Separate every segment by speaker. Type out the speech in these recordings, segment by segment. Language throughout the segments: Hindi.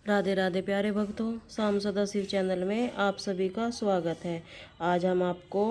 Speaker 1: राधे राधे प्यारे भक्तों, शाम सदा शिव चैनल में आप सभी का स्वागत है। आज हम आपको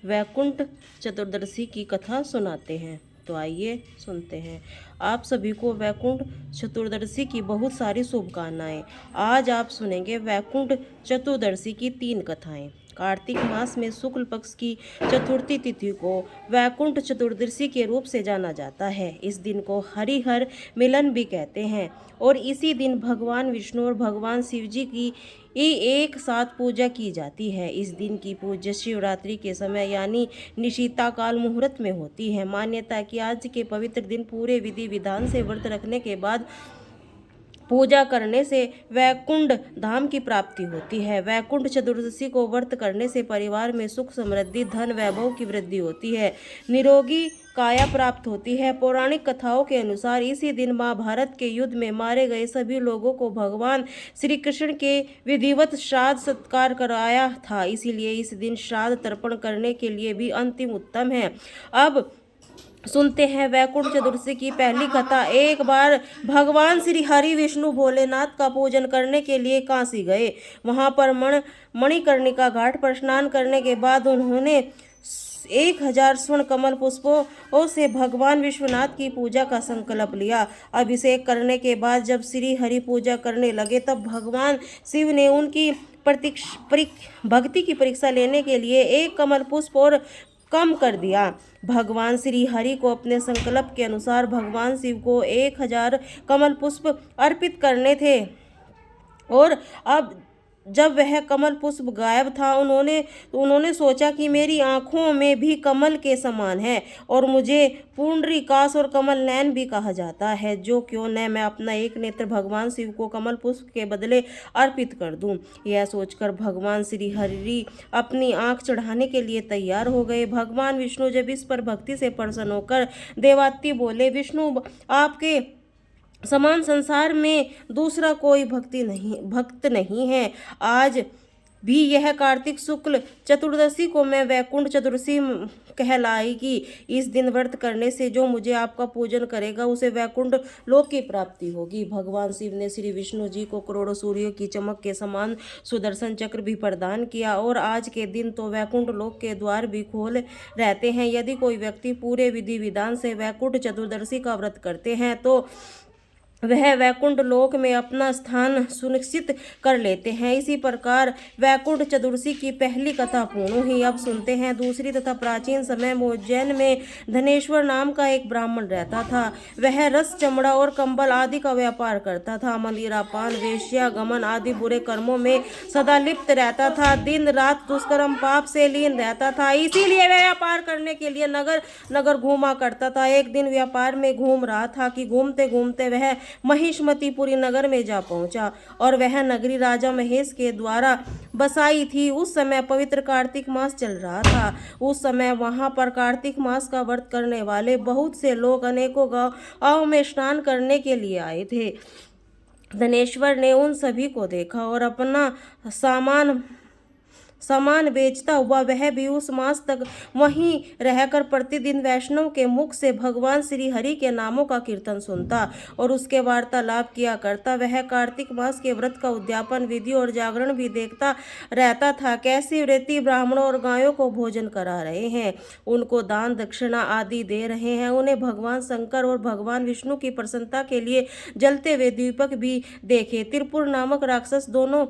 Speaker 1: वैकुंठ चतुर्दशी की कथा सुनाते हैं, तो आइए सुनते हैं। आप सभी को वैकुंठ चतुर्दशी की बहुत सारी शुभकामनाएं। आज आप सुनेंगे वैकुंठ चतुर्दशी की 3 कथाएं। कार्तिक मास में शुक्ल पक्ष की चतुर्थी तिथि को वैकुंठ चतुर्दशी के रूप से जाना जाता है। इस दिन को हरिहर मिलन भी कहते हैं और इसी दिन भगवान विष्णु और भगवान शिव जी की एक साथ पूजा की जाती है। इस दिन की पूजा शिवरात्रि के समय यानी निशीता काल मुहूर्त में होती है। मान्यता है कि आज के पवित्र दिन पूरे विधि विधान से व्रत रखने के बाद पूजा करने से वैकुंठ धाम की प्राप्ति होती है। वैकुंठ चतुर्दशी को व्रत करने से परिवार में सुख समृद्धि धन वैभव की वृद्धि होती है, निरोगी काया प्राप्त होती है। पौराणिक कथाओं के अनुसार इसी दिन महाभारत के युद्ध में मारे गए सभी लोगों को भगवान श्री कृष्ण के विधिवत श्राद्ध सत्कार कराया था, इसीलिए इस दिन श्राद्ध तर्पण करने के लिए भी अंतिम उत्तम है। अब सुनते हैं वैकुंठ चतुर्दशी की पहली कथा। एक बार भगवान श्री हरि विष्णु भोलेनाथ का पूजन करने के लिए काशी गए। वहां पर मणिकर्णिका घाट पर स्नान करने के बाद उन्होंने 1000 स्वर्ण कमल पुष्पों से भगवान विश्वनाथ की पूजा का संकल्प लिया। अभिषेक करने के बाद जब श्री हरि पूजा करने लगे तब भगवान शिव ने उनकी भक्ति की परीक्षा लेने के लिए एक कमल पुष्प और कम कर दिया। भगवान श्री हरि को अपने संकल्प के अनुसार भगवान शिव को 1000 कमल पुष्प अर्पित करने थे और अब जब वह कमल पुष्प गायब था उन्होंने सोचा कि मेरी आंखों में भी कमल के समान है और मुझे पुंडरीकाक्ष और कमल नयन भी कहा जाता है, जो क्यों न मैं अपना एक नेत्र भगवान शिव को कमल पुष्प के बदले अर्पित कर दूं। यह सोचकर भगवान श्री हरि अपनी आंख चढ़ाने के लिए तैयार हो गए। भगवान विष्णु जब इस पर भक्ति से प्रसन्न होकर देवाती बोले, विष्णु आपके समान संसार में दूसरा कोई भक्त नहीं है। आज भी यह कार्तिक शुक्ल चतुर्दशी को मैं वैकुंठ चतुर्दशी कहलाएगी। इस दिन व्रत करने से जो मुझे आपका पूजन करेगा उसे वैकुंठ लोक की प्राप्ति होगी। भगवान शिव ने श्री विष्णु जी को करोड़ों सूर्यों की चमक के समान सुदर्शन चक्र भी प्रदान किया और आज के दिन तो वैकुंठ लोक के द्वार भी खोल रहते हैं। यदि कोई व्यक्ति पूरे विधि विधान से वैकुंठ चतुर्दशी का व्रत करते हैं तो वह वैकुंठ लोक में अपना स्थान सुनिश्चित कर लेते हैं। इसी प्रकार वैकुंठ चतुर्दशी की पहली कथा पूर्ण हुई। अब सुनते हैं दूसरी तथा। प्राचीन समय में उज्जैन में धनेश्वर नाम का एक ब्राह्मण रहता था। वह रस चमड़ा और कंबल आदि का व्यापार करता था। मंदिरापान वेश्या गमन आदि बुरे कर्मों में सदा लिप्त रहता था। दिन रात दुष्कर्म पाप से लीन रहता था, इसीलिए वह व्यापार करने के लिए नगर नगर घूमा करता था। एक दिन व्यापार में घूम रहा था कि घूमते घूमते वह महिष्मतिपुरी नगर में जा पहुंचा और वह नगरी राजा महेश के द्वारा बसाई थी। उस समय पवित्र कार्तिक मास चल रहा था। उस समय वहां पर कार्तिक मास का व्रत करने वाले बहुत से लोग अनेकों गांव में स्नान करने के लिए आए थे। धनेश्वर ने उन सभी को देखा और अपना सामान बेचता हुआ वह भी उस मास तक वहीं रहकर प्रतिदिन वैष्णव के मुख से भगवान श्री हरि के नामों का कीर्तन सुनता और उसके वार्तालाप किया करता। वह कार्तिक मास के व्रत का उद्यापन विधि और जागरण भी देखता रहता था। कैसी वृत्ति ब्राह्मणों और गायों को भोजन करा रहे हैं, उनको दान दक्षिणा आदि दे रहे हैं, उन्हें भगवान शंकर और भगवान विष्णु की प्रसन्नता के लिए जलते हुए दीपक भी देखे। त्रिपुर नामक राक्षस दोनों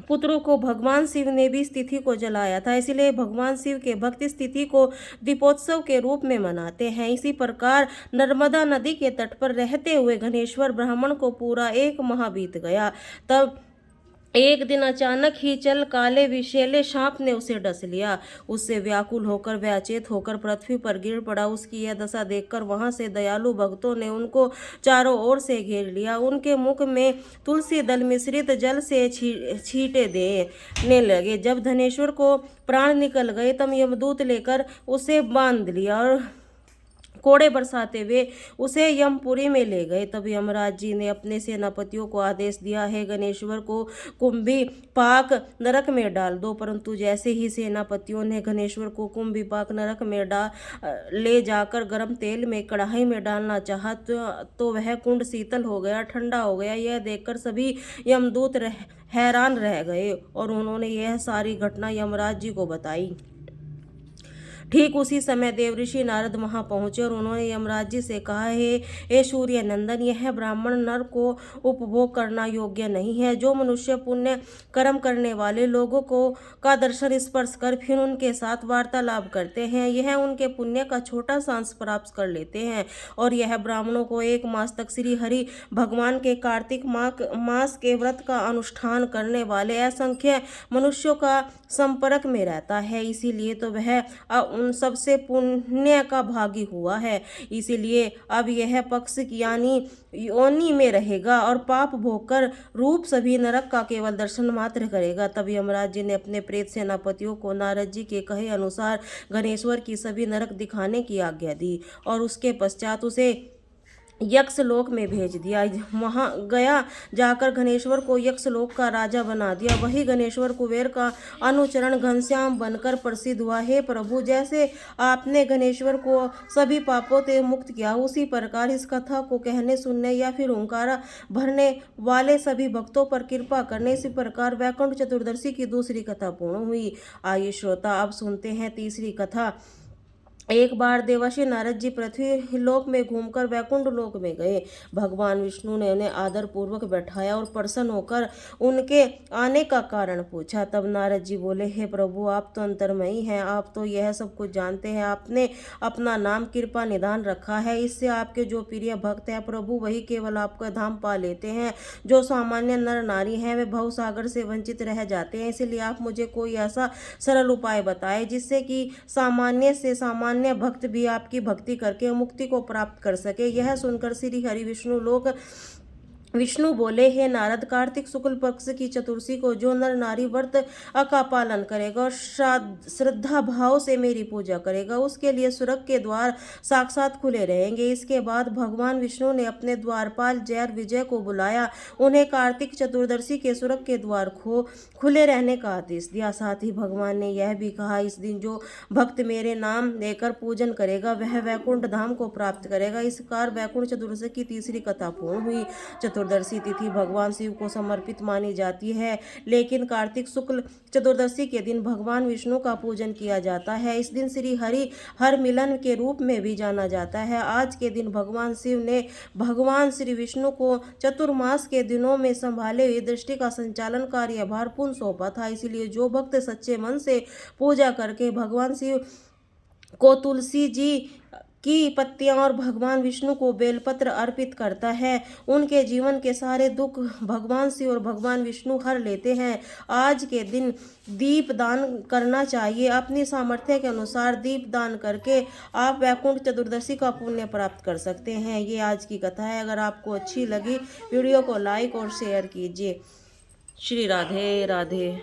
Speaker 1: पुत्रों को भगवान शिव ने भी इस तिथि को जलाया था, इसलिए भगवान शिव के भक्त इस तिथि को दीपोत्सव के रूप में मनाते हैं। इसी प्रकार नर्मदा नदी के तट पर रहते हुए घनेश्वर ब्राह्मण को पूरा 1 माह बीत गया। तब एक दिन अचानक ही चल काले विषैले सांप ने उसे डस लिया। उससे व्याकुल होकर वह अचेत होकर पृथ्वी पर गिर पड़ा। उसकी यह दशा देखकर वहां से दयालु भक्तों ने उनको चारों ओर से घेर लिया। उनके मुख में तुलसी दल मिश्रित जल से छींटे देने लगे। जब धनेश्वर को प्राण निकल गए तब यमदूत लेकर उसे बांध लिया और कोड़े बरसाते हुए उसे यमपुरी में ले गए। तब यमराज जी ने अपने सेनापतियों को आदेश दिया, है गणेश्वर को कुंभी पाक नरक में डाल दो। परंतु जैसे ही सेनापतियों ने गणेश्वर को कुंभी पाक नरक में ले जाकर गर्म तेल में कढ़ाई में डालना चाहा तो वह कुंड शीतल हो गया, ठंडा हो गया। यह देखकर सभी यमदूत हैरान रह गए और उन्होंने यह सारी घटना यमराज जी को बताई। ठीक उसी समय देवऋषि नारद वहां पहुंचे और उन्होंने यमराज जी से कहा, हे सूर्य नंदन, यह ब्राह्मण नर को उपभोग करना योग्य नहीं है। जो मनुष्य पुण्य कर्म करने वाले लोगों को का दर्शन स्पर्श कर फिर उनके साथ वार्तालाप करते हैं, यह उनके पुण्य का छोटा सा अंश प्राप्त कर लेते हैं। और यह ब्राह्मणों को 1 मास तक श्री हरि भगवान के कार्तिक मास के व्रत का अनुष्ठान करने वाले असंख्य मनुष्यों का संपर्क में रहता है। इसीलिए तो वह उन सबसे पुण्य का भागी हुआ है। इसीलिए अब यह पक्ष यानी योनि में रहेगा और पाप भोगकर रूप सभी नरक का केवल दर्शन मात्र करेगा। तब यमराज जी ने अपने प्रेत सेनापतियों को नारद जी के कहे अनुसार गणेश्वर की सभी नरक दिखाने की आज्ञा दी और उसके पश्चात उसे यक्षलोक में भेज दिया। वहां गया जाकर गणेश्वर को यक्षलोक का राजा बना दिया। वही गणेश्वर कुबेर का अनुचरण घनश्याम बनकर प्रसिद्ध हुआ। हे प्रभु, जैसे आपने गणेश्वर को सभी पापों से मुक्त किया, उसी प्रकार इस कथा को कहने, सुनने या फिर ओंकारा भरने वाले सभी भक्तों पर कृपा करने, इसी प्रकार वैकुंठ चतुर्दशी की दूसरी कथा पूर्ण हुई। आइए श्रोता, अब सुनते हैं तीसरी कथा। एक बार देवर्षि नारद जी पृथ्वी लोक में घूमकर वैकुंठ लोक में गए। भगवान विष्णु ने उन्हें आदर पूर्वक बैठाया और प्रसन्न होकर उनके आने का कारण पूछा। तब नारद जी बोले, हे प्रभु, आप तो अंतर्मयी हैं, आप तो यह सब कुछ जानते हैं। आपने अपना नाम कृपा निधान रखा है, इससे आपके जो प्रिय भक्त हैं प्रभु, वही केवल आपका धाम पा लेते हैं। जो सामान्य नर नारी हैं वे भवसागर से वंचित रह जाते हैं। इसलिए आप मुझे कोई ऐसा सरल उपाय बताएं जिससे कि सामान्य से सामान्य भक्त भी आपकी भक्ति करके मुक्ति को प्राप्त कर सके। यह सुनकर श्री हरि विष्णु बोले, हे नारद, कार्तिक शुक्ल पक्ष की चतुर्दशी को जो नर नारी व्रत का पालन करेगा और श्रद्धा भाव से मेरी पूजा करेगा, उसके लिए स्वर्ग के द्वार साक्षात खुले रहेंगे। इसके बाद भगवान विष्णु ने अपने द्वारपाल जय विजय को बुलाया, उन्हें कार्तिक चतुर्दशी के स्वर्ग के द्वार खुले रहने का आदेश दिया। साथ ही भगवान ने यह भी कहा, इस दिन जो भक्त मेरे नाम लेकर पूजन करेगा वह वैकुंठ धाम को प्राप्त करेगा। इस प्रकार वैकुंठ चतुर्दशी की तीसरी कथा पूर्ण हुई। चतुर्दशी तिथि भगवान शिव को समर्पित मानी जाती है, लेकिन कार्तिक शुक्ल चतुर्दशी के दिन भगवान विष्णु का पूजन किया जाता है। इस दिन श्री हरि हर मिलन के रूप में भी जाना जाता है। आज के दिन भगवान शिव ने भगवान श्री विष्णु को चतुर्मास के दिनों में संभाले हुए दृष्टि का संचालन कार्यभार पुनः सौंपा था। इसलिए जो भक्त सच्चे मन से पूजा करके भगवान शिव को तुलसी जी की पत्तियां और भगवान विष्णु को बेलपत्र अर्पित करता है, उनके जीवन के सारे दुख भगवान शिव और भगवान विष्णु हर लेते हैं। आज के दिन दीप दान करना चाहिए। अपनी सामर्थ्य के अनुसार दीप दान करके आप वैकुंठ चतुर्दशी का पुण्य प्राप्त कर सकते हैं। ये आज की कथा है। अगर आपको अच्छी लगी वीडियो को लाइक और शेयर कीजिए। श्री राधे राधे।